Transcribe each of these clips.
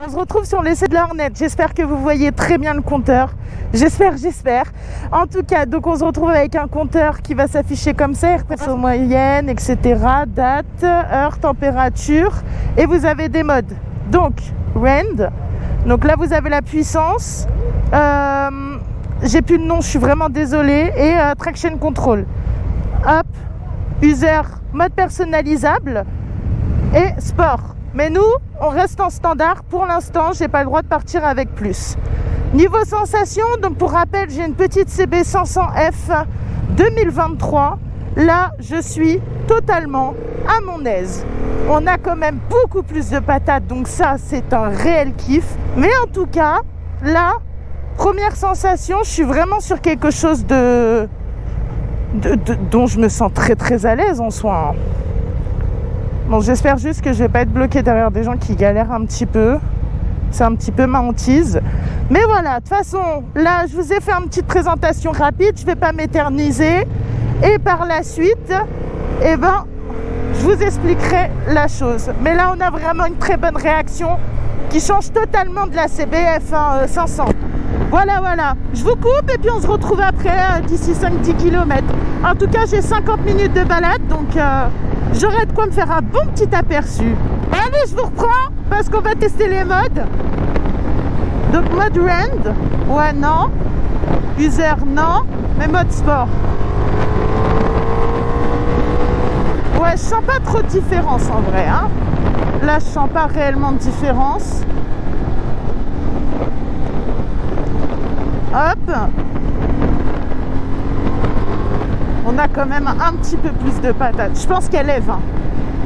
On se retrouve sur l'essai de la Hornet. J'espère que vous voyez très bien le compteur. J'espère. En tout cas, donc on se retrouve avec un compteur qui va s'afficher comme ça, RPM moyenne, etc. Date, heure, température. Et vous avez des modes. Donc, rand. Donc là, vous avez la puissance. J'ai plus de nom, je suis vraiment désolée. Et traction control. Hop. User, mode personnalisable. Et sport. Mais nous, on reste en standard. Pour l'instant, j'ai pas le droit de partir avec plus. Niveau sensation, donc pour rappel, j'ai une petite CB 500F 2023. Là, je suis totalement à mon aise. On a quand même beaucoup plus de patates, donc ça, c'est un réel kiff. Mais en tout cas, là, première sensation, je suis vraiment sur quelque chose dont je me sens très très à l'aise en soi. Bon, j'espère juste que je vais pas être bloquée derrière des gens qui galèrent un petit peu. C'est un petit peu ma hantise. Mais voilà, de toute façon, là, je vous ai fait une petite présentation rapide. Je vais pas m'éterniser. Et par la suite, je vous expliquerai la chose. Mais là, on a vraiment une très bonne réaction qui change totalement de la CBF 500. Voilà. Je vous coupe et puis on se retrouve après d'ici 5-10 km. En tout cas, j'ai 50 minutes de balade, donc j'aurai de quoi me faire un bon petit aperçu. Allez, je vous reprends parce qu'on va tester les modes. Donc mode rand, ouais, non. User, non. Mais mode sport. Ouais, je sens pas trop de différence en vrai, hein. Là, je sens pas réellement de différence. Hop. On a quand même un petit peu plus de patates. Je pense qu'elle lève.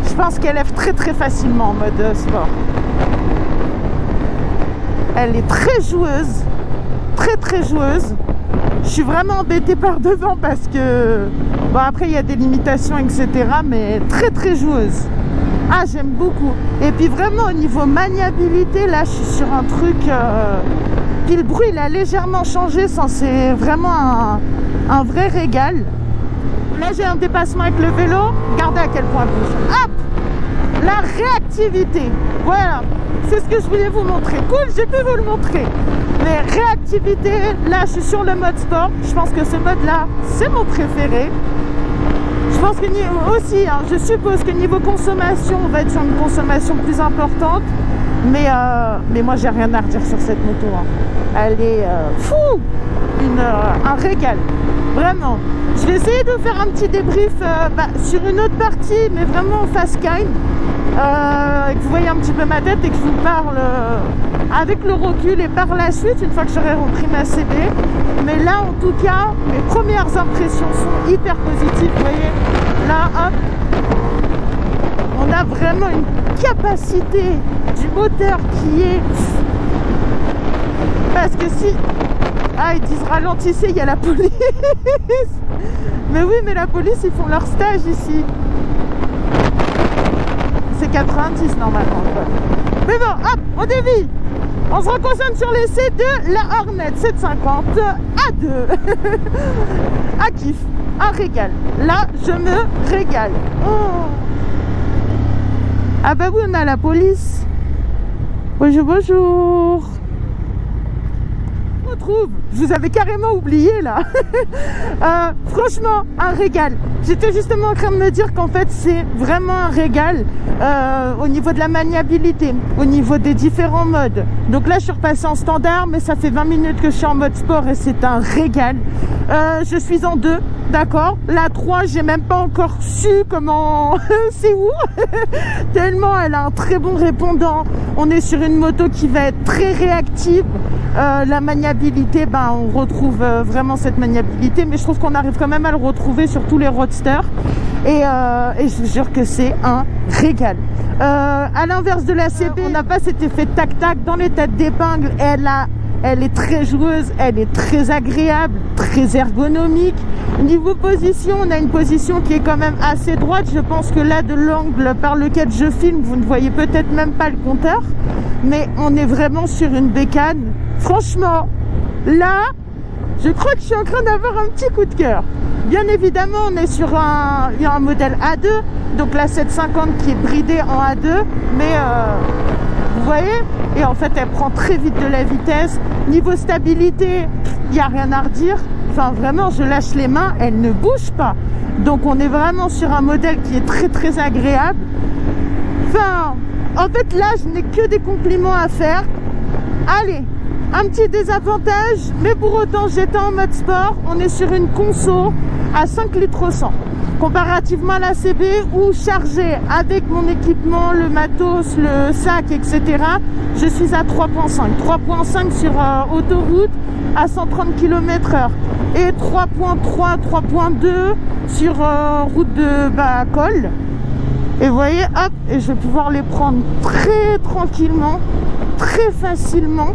Je pense qu'elle lève très très facilement en mode sport. Elle est très joueuse. Très très joueuse. Je suis vraiment embêtée par devant parce que... Bon, après, il y a des limitations, etc. Mais très très joueuse. Ah, j'aime beaucoup. Et puis vraiment, au niveau maniabilité, là, je suis sur un truc... Puis le bruit, il a légèrement changé. C'est vraiment un vrai régal. Là, j'ai un dépassement avec le vélo. Regardez à quel point elle bouge. Hop! La réactivité. Voilà. C'est ce que je voulais vous montrer. Cool, j'ai pu vous le montrer. Mais réactivité, là, je suis sur le mode sport. Je pense que ce mode-là, c'est mon préféré. Je pense que aussi, je suppose que niveau consommation, on va être sur une consommation plus importante. Mais moi, j'ai rien à redire sur cette moto. Elle est fou! Un régal. Vraiment. Je vais essayer de vous faire un petit débrief sur une autre partie, mais vraiment fast time. Que vous voyez un petit peu ma tête et que je vous parle avec le recul et par la suite, une fois que j'aurai repris ma CB. Mais là, en tout cas, mes premières impressions sont hyper positives. Vous voyez, là, hop, on a vraiment une capacité du moteur qui est... Parce que si... Ah, ils disent ralentissez, il y a la police. Mais oui, mais la police, ils font leur stage ici. C'est 90 normalement, quoi. Mais bon, hop, on dévie. On se reconcentre sur l'essai de la Hornet 750 A2. À kiff, un régal. Là, je me régale. Oh. Ah bah oui, on a la police. Bonjour. Je vous avais carrément oublié là. Franchement, un régal. J'étais justement en train de me dire qu'en fait c'est vraiment un régal au niveau de la maniabilité, au niveau des différents modes. Donc là je suis repassée en standard, mais ça fait 20 minutes que je suis en mode sport et c'est un régal. Je suis en 2, d'accord. La 3, j'ai même pas encore su comment c'est où. Tellement elle a un très bon répondant. On est sur une moto qui va être très réactive. La maniabilité, on retrouve vraiment cette maniabilité, mais je trouve qu'on arrive quand même à le retrouver sur tous les roadsters. Et je vous jure que c'est un régal. À l'inverse de la CB, on n'a pas cet effet tac-tac dans les têtes d'épingle. Elle est très joueuse, elle est très agréable, très ergonomique. Niveau position, on a une position qui est quand même assez droite. Je pense que là, de l'angle par lequel je filme, vous ne voyez peut-être même pas le compteur. Mais on est vraiment sur une bécane. Franchement, là, je crois que je suis en train d'avoir un petit coup de cœur. Bien évidemment, on est sur un modèle A2, donc la 750 qui est bridée en A2, mais vous Vous voyez? Et en fait, elle prend très vite de la vitesse. Niveau stabilité, il n'y a rien à redire. Enfin, vraiment, je lâche les mains, elle ne bouge pas. Donc, on est vraiment sur un modèle qui est très, très agréable. Enfin, en fait, là, je n'ai que des compliments à faire. Allez, un petit désavantage, mais pour autant, j'étais en mode sport. On est sur une conso à 5 litres au 100. Comparativement à la CB où chargé avec mon équipement, le matos, le sac, etc., je suis à 3.5. 3.5 sur autoroute à 130 km/h et 3.3, 3.2 sur route de col. Et vous voyez, hop, et je vais pouvoir les prendre très tranquillement, très facilement,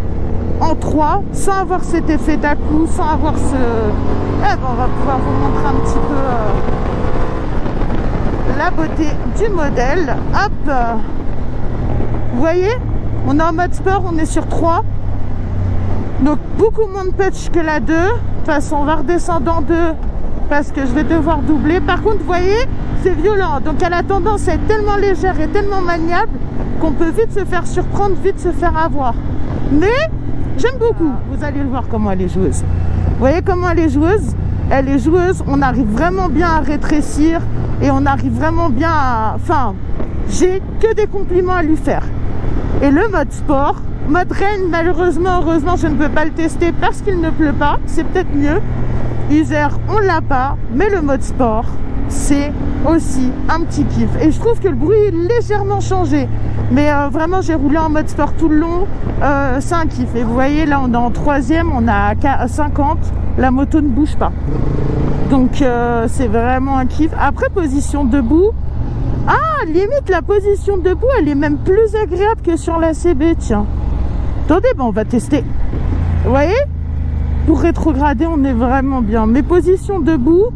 en 3, sans avoir cet effet d'à-coup, sans avoir ce... Eh ben, on va pouvoir vous montrer un petit peu la beauté du modèle. Hop, vous voyez, on est en mode sport, on est sur 3. Donc beaucoup moins de pitch que la 2. De toute façon, on va redescendre en 2 parce que je vais devoir doubler. Par contre, vous voyez, c'est violent. Donc elle a tendance à être tellement légère et tellement maniable qu'on peut vite se faire surprendre, vite se faire avoir. Mais j'aime beaucoup. Vous allez le voir comment elle est joueuse. Vous voyez comment elle est joueuse? Elle est joueuse. On arrive vraiment bien à rétrécir et on arrive vraiment bien à... Enfin, j'ai que des compliments à lui faire. Et le mode sport, mode rain, malheureusement, heureusement, je ne peux pas le tester parce qu'il ne pleut pas. C'est peut-être mieux. Isère, on l'a pas. Mais le mode sport, c'est aussi un petit kiff. Et je trouve que le bruit est légèrement changé. Mais vraiment, j'ai roulé en mode sport tout le long. C'est un kiff. Et vous voyez, là, on est en 3e. On a 50. La moto ne bouge pas. Donc, c'est vraiment un kiff. Après, position debout. Ah, limite, la position debout, elle est même plus agréable que sur la CB, tiens. Attendez, on va tester. Vous voyez? Pour rétrograder, on est vraiment bien. Mes positions debout,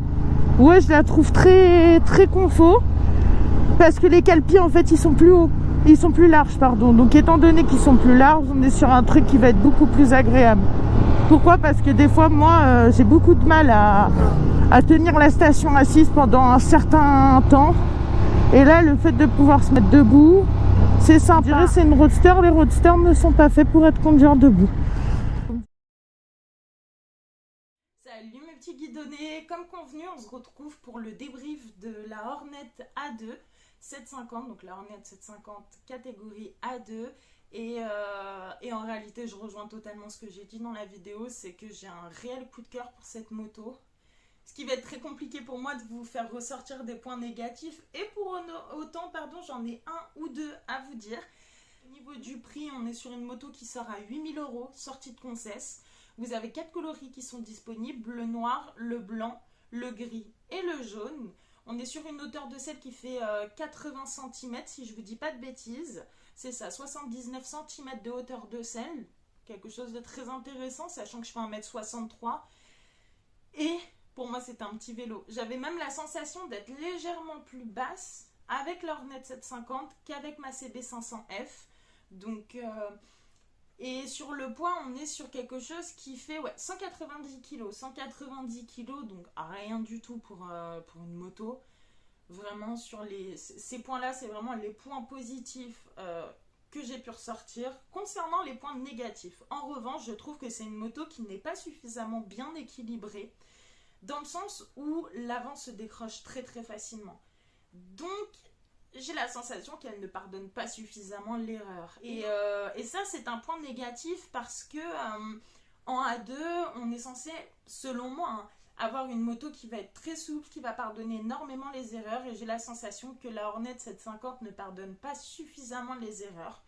ouais, je la trouve très, très confort. Parce que les cale-pieds, en fait, ils sont plus hauts. Ils sont plus larges, pardon. Donc, étant donné qu'ils sont plus larges, on est sur un truc qui va être beaucoup plus agréable. Pourquoi? Parce que des fois, moi, j'ai beaucoup de mal à tenir la station assise pendant un certain temps. Et là, le fait de pouvoir se mettre debout, c'est sympa. Je dirais c'est une roadster. Les roadsters ne sont pas faits pour être conduits debout. Salut mes petits guidonnés, comme convenu, on se retrouve pour le débrief de la Hornet A2 750, donc la Hornet 750 catégorie A2. Et en réalité, je rejoins totalement ce que j'ai dit dans la vidéo, c'est que j'ai un réel coup de cœur pour cette moto. Ce qui va être très compliqué pour moi de vous faire ressortir des points négatifs. Et pour autant, pardon, j'en ai un ou deux à vous dire. Au niveau du prix, on est sur une moto qui sort à 8 000 €, sortie de concesse. Vous avez 4 coloris qui sont disponibles, le noir, le blanc, le gris et le jaune. On est sur une hauteur de selle qui fait 80 cm, si je ne vous dis pas de bêtises. C'est ça, 79 cm de hauteur de selle. Quelque chose de très intéressant, sachant que je fais 1m63. Et pour moi, c'est un petit vélo. J'avais même la sensation d'être légèrement plus basse avec l'Hornet 750 qu'avec ma CB500F. Donc, et sur le poids, on est sur quelque chose qui fait 190 kg. 190 kg, donc rien du tout pour une moto. Vraiment, sur ces points-là, c'est vraiment les points positifs que j'ai pu ressortir. Concernant les points négatifs, en revanche, je trouve que c'est une moto qui n'est pas suffisamment bien équilibrée, dans le sens où l'avant se décroche très très facilement. Donc, j'ai la sensation qu'elle ne pardonne pas suffisamment l'erreur. Et ça, c'est un point négatif parce que en A2, on est censé, selon moi, avoir une moto qui va être très souple, qui va pardonner énormément les erreurs. Et j'ai la sensation que la Hornet 750 ne pardonne pas suffisamment les erreurs.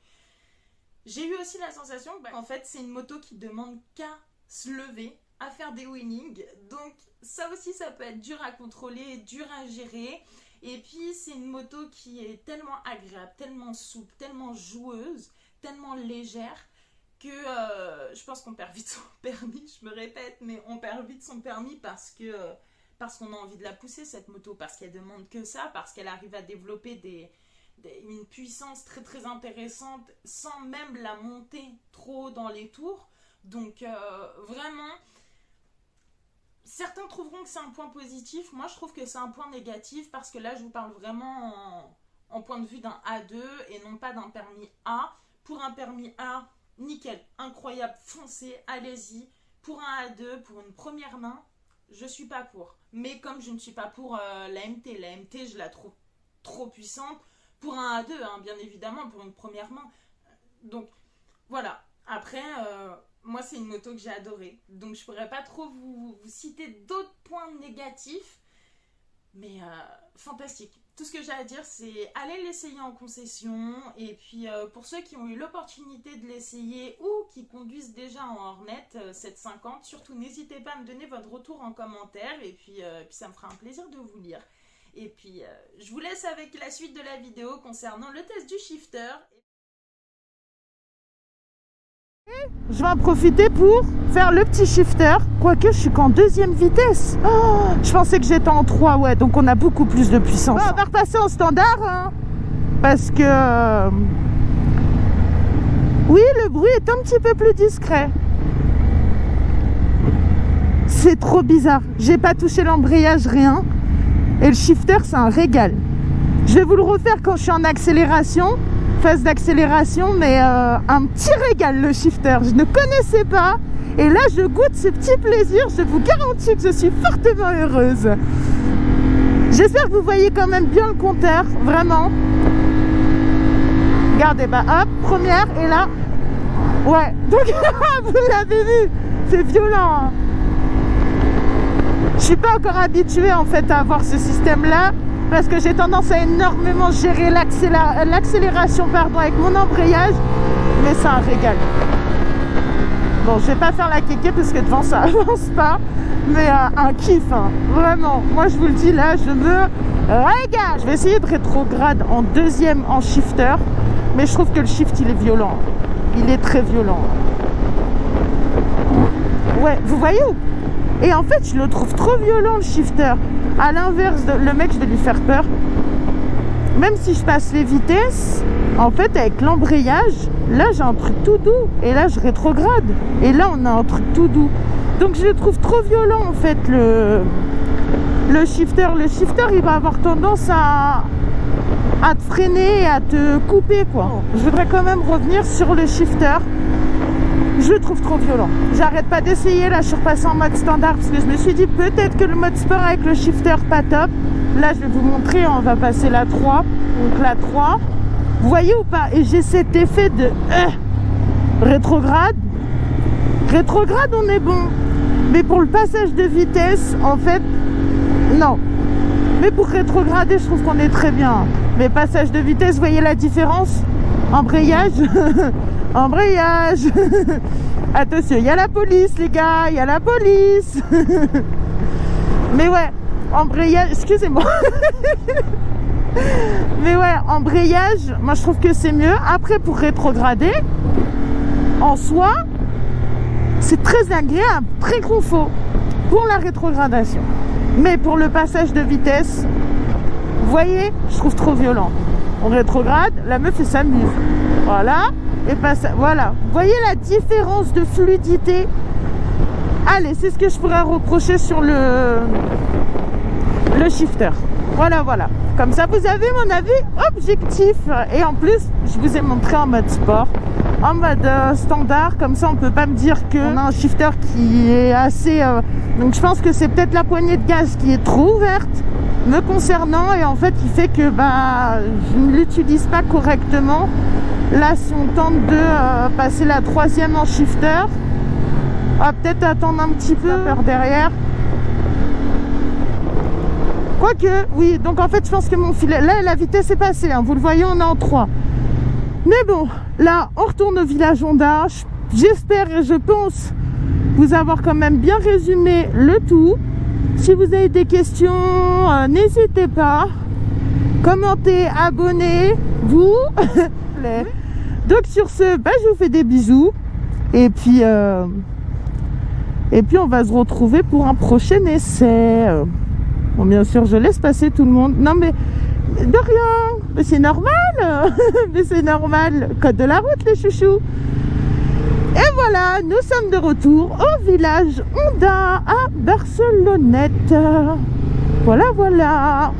J'ai eu aussi la sensation qu'en fait, c'est une moto qui demande qu'à se lever, à faire des winnings. Donc, ça aussi, ça peut être dur à contrôler, dur à gérer. Et puis, c'est une moto qui est tellement agréable, tellement souple, tellement joueuse, tellement légère que je pense qu'on perd vite son permis. Je me répète, mais on perd vite son permis parce qu'on a envie de la pousser, cette moto, parce qu'elle demande que ça, parce qu'elle arrive à développer une puissance très très intéressante sans même la monter trop dans les tours. Donc, vraiment... Certains trouveront que c'est un point positif, moi je trouve que c'est un point négatif parce que là je vous parle vraiment en point de vue d'un A2 et non pas d'un permis A, Pour un permis A, nickel, incroyable, foncez, allez-y. Pour un A2, pour une première main, je suis pas pour. Mais comme je ne suis pas pour l'AMT, je la trouve trop puissante. Pour un A2, hein, bien évidemment, pour une première main. Donc, voilà. Après, moi, c'est une moto que j'ai adorée. Donc, je pourrais pas trop vous citer d'autres points négatifs. Mais fantastique. Tout ce que j'ai à dire, c'est allez l'essayer en concession. Et puis, pour ceux qui ont eu l'opportunité de l'essayer ou qui conduisent déjà en Hornet 750, surtout n'hésitez pas à me donner votre retour en commentaire. Et puis ça me fera un plaisir de vous lire. Et puis, je vous laisse avec la suite de la vidéo concernant le test du shifter. Je vais en profiter pour faire le petit shifter. Quoique je suis qu'en 2e vitesse. Oh, je pensais que j'étais en 3, ouais. Donc on a beaucoup plus de puissance. Bon, on va repasser en standard. Hein, parce que... oui, le bruit est un petit peu plus discret. C'est trop bizarre. J'ai pas touché l'embrayage, rien. Et le shifter, c'est un régal. Je vais vous le refaire quand je suis en accélération. Phase d'accélération, mais un petit régal le shifter, je ne connaissais pas et là je goûte ce petit plaisir, je vous garantis que je suis fortement heureuse. J'espère que vous voyez quand même bien le compteur, vraiment. Regardez, bah hop, première et là, ouais, donc vous l'avez vu, c'est violent. Hein. Je suis pas encore habituée en fait à avoir ce système là. Parce que j'ai tendance à énormément gérer l'accélération avec mon embrayage. Mais c'est un régal. Bon, je vais pas faire la kéké parce que devant ça avance pas. Mais un kiff, hein. Vraiment. Moi, je vous le dis là, je me régale. Je vais essayer de rétrograde en 2e en shifter. Mais je trouve que le shift, il est violent. Il est très violent. Ouais, vous voyez où? Et en fait, je le trouve trop violent, le shifter. À l'inverse, le mec, je vais lui faire peur. Même si je passe les vitesses, en fait, avec l'embrayage, là, j'ai un truc tout doux. Et là, je rétrograde. Et là, on a un truc tout doux. Donc, je le trouve trop violent, en fait, le shifter. Le shifter, il va avoir tendance à te freiner et à te couper, quoi. Je voudrais quand même revenir sur le shifter. Je le trouve trop violent. J'arrête pas d'essayer. Là, je suis repassée en mode standard parce que je me suis dit peut-être que le mode sport avec le shifter pas top. Là, je vais vous montrer. On va passer la 3. Donc la 3. Vous voyez ou pas? Et j'ai cet effet de rétrograde. Rétrograde, on est bon. Mais pour le passage de vitesse, en fait, non. Mais pour rétrograder, je trouve qu'on est très bien. Mais passage de vitesse, vous voyez la différence? Embrayage. Embrayage. Attention, il y a la police, les gars, il y a la police. Mais ouais, embrayage, excusez-moi. Mais ouais, embrayage, moi je trouve que c'est mieux. Après, pour rétrograder, en soi, c'est très agréable, très confort pour la rétrogradation. Mais pour le passage de vitesse, vous voyez, je trouve trop violent. On rétrograde, la meuf elle s'amuse. Voilà. Et voilà, vous voyez la différence de fluidité. Allez, c'est ce que je pourrais reprocher sur le shifter. Voilà. Comme ça, vous avez mon avis objectif. Et en plus, je vous ai montré en mode sport, en mode standard. Comme ça, on peut pas me dire qu'on a un shifter qui est assez... Donc, je pense que c'est peut-être la poignée de gaz qui est trop ouverte me concernant. Et en fait, qui fait que je ne l'utilise pas correctement. Là, si on tente de passer la 3e en shifter, on va peut-être attendre un petit peu derrière. Quoique, oui, donc en fait, je pense que mon filet... Là, la vitesse est passée, hein, vous le voyez, on est en 3. Mais bon, là, on retourne au village Honda. J'espère et je pense vous avoir quand même bien résumé le tout. Si vous avez des questions, n'hésitez pas. Commentez, abonnez-vous. Donc sur ce, je vous fais des bisous. Et puis on va se retrouver pour un prochain essai. Bon, bien sûr, je laisse passer tout le monde. Non, mais de rien. Mais c'est normal. Mais c'est normal. Code de la route, les chouchous. Et voilà, nous sommes de retour au village Honda à Barcelonnette. Voilà.